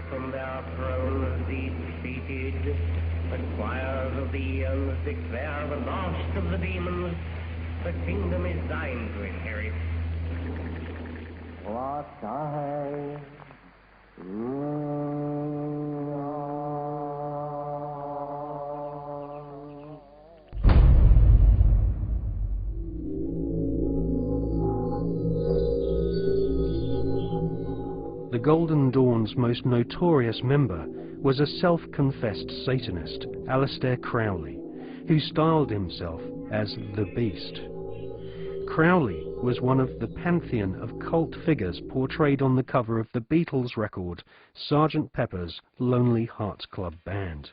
From their thrones deep-seated, the choirs of the eons declare the last of the demons, the kingdom is thine to inherit. What I The Golden Dawn's most notorious member was a self-confessed Satanist, Aleister Crowley, who styled himself as the Beast. Crowley was one of the pantheon of cult figures portrayed on the cover of the Beatles record Sgt. Pepper's Lonely Hearts Club Band.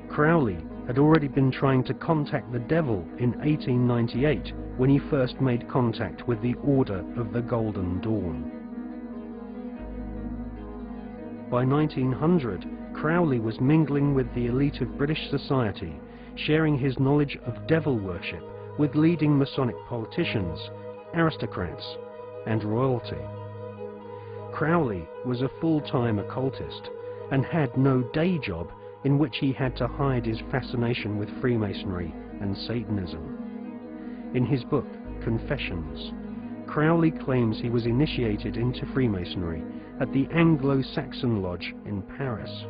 Crowley had already been trying to contact the devil in 1898 when he first made contact with the Order of the Golden Dawn. By 1900, Crowley was mingling with the elite of British society, sharing his knowledge of devil worship with leading Masonic politicians, aristocrats, and royalty. Crowley was a full-time occultist and had no day job in which he had to hide his fascination with Freemasonry and Satanism. In his book, Confessions, Crowley claims he was initiated into Freemasonry at the Anglo-Saxon Lodge in Paris.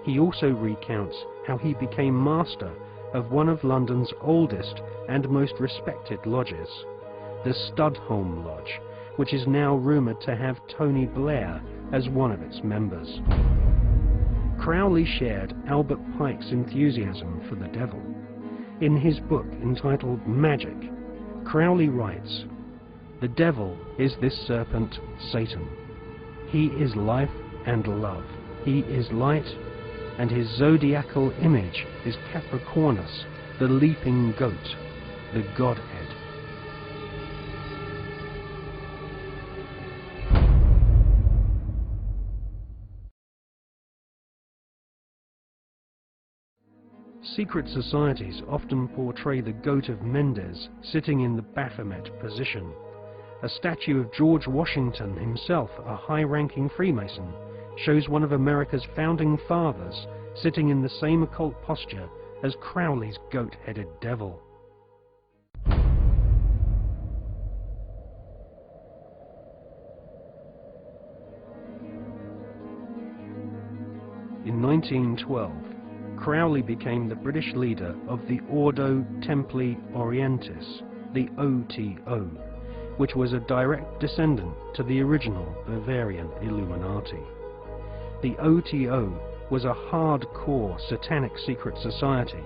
He also recounts how he became master of one of London's oldest and most respected lodges, the Studholme Lodge, which is now rumoured to have Tony Blair as one of its members. Crowley shared Albert Pike's enthusiasm for the devil. In his book entitled Magic, Crowley writes, "The devil is this serpent, Satan. He is life and love. He is light, and his zodiacal image is Capricornus, the leaping goat, the Godhead." Secret societies often portray the Goat of Mendes sitting in the Baphomet position. A statue of George Washington himself, a high-ranking Freemason, shows one of America's founding fathers sitting in the same occult posture as Crowley's goat-headed devil. In 1912, Crowley became the British leader of the Ordo Templi Orientis, the OTO, which was a direct descendant to the original Bavarian Illuminati. The OTO was a hardcore satanic secret society,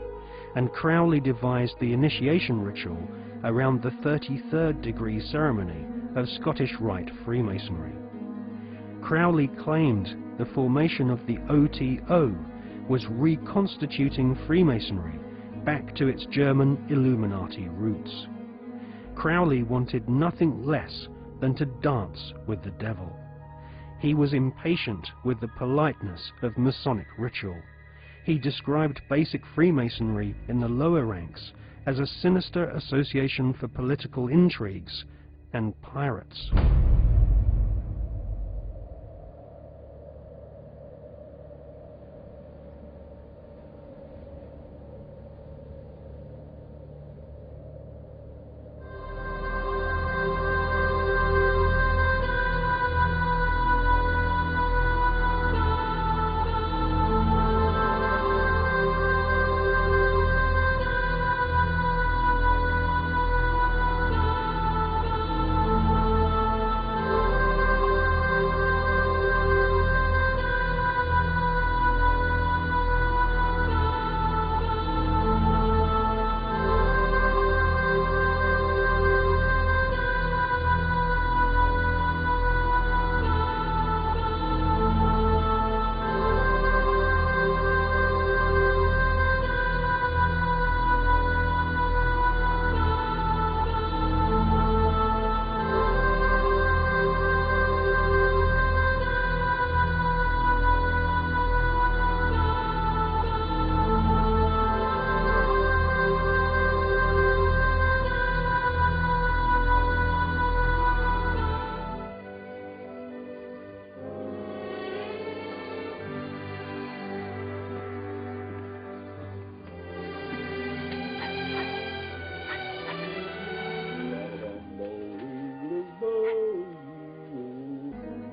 and Crowley devised the initiation ritual around the 33rd degree ceremony of Scottish Rite Freemasonry. Crowley claimed the formation of the OTO was reconstituting Freemasonry back to its German Illuminati roots. Crowley wanted nothing less than to dance with the devil. He was impatient with the politeness of Masonic ritual. He described basic Freemasonry in the lower ranks as a sinister association for political intrigues and pirates.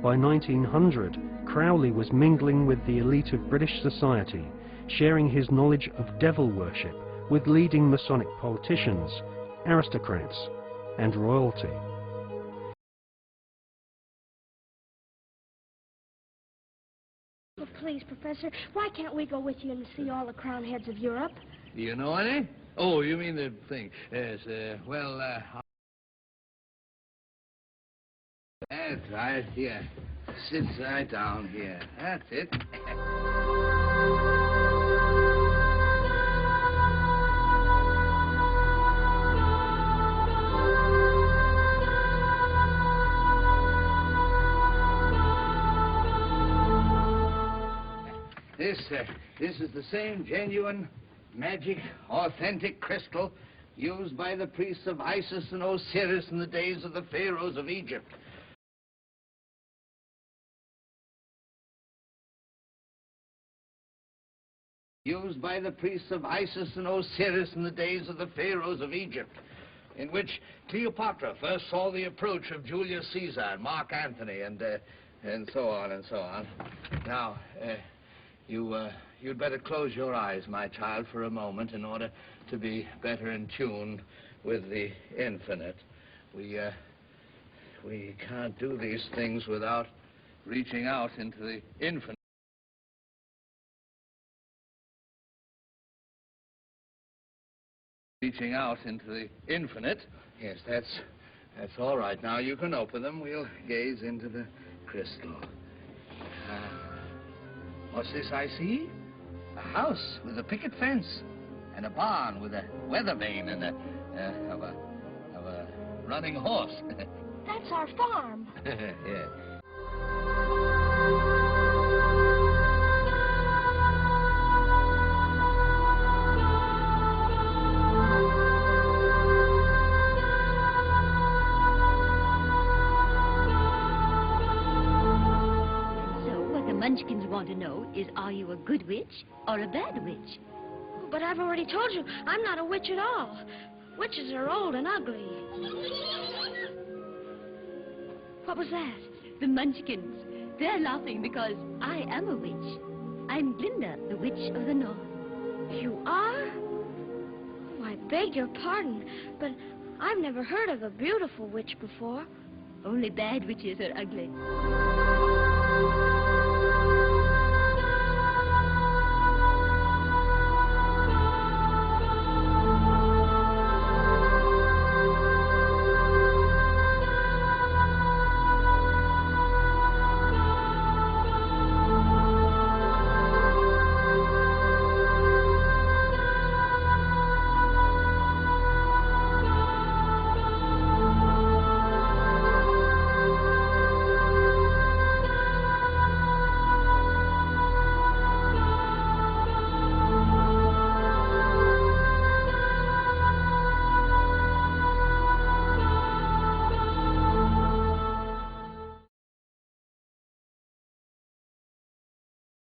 By 1900, Crowley was mingling with the elite of British society, sharing his knowledge of devil worship with leading Masonic politicians, aristocrats, and royalty. Oh, please, Professor, why can't we go with you and see all the crown heads of Europe? Do you know any? Oh, you mean the thing. Yes, that's right, here. Sit right down here. That's it. This is the same genuine, magic, authentic crystal used by the priests of Isis and Osiris in the days of the pharaohs of Egypt. Used by the priests of Isis and Osiris in the days of the pharaohs of Egypt, in which Cleopatra first saw the approach of Julius Caesar and Mark Antony and so on and so on. Now, you'd better close your eyes, my child, for a moment in order to be better in tune with the infinite. We can't do these things without reaching out into the infinite. Reaching out into the infinite. Yes, that's all right. Now you can open them. We'll gaze into the crystal. What's this I see? A house with a picket fence, and a barn with a weather vane and a running horse. That's our farm. Yeah. Munchkins want to know is, are you a good witch or a bad witch? But I've already told you, I'm not a witch at all. Witches are old and ugly. What was that? The Munchkins. They're laughing because I am a witch. I'm Glinda, the Witch of the North. You are? Oh, I beg your pardon, but I've never heard of a beautiful witch before. Only bad witches are ugly.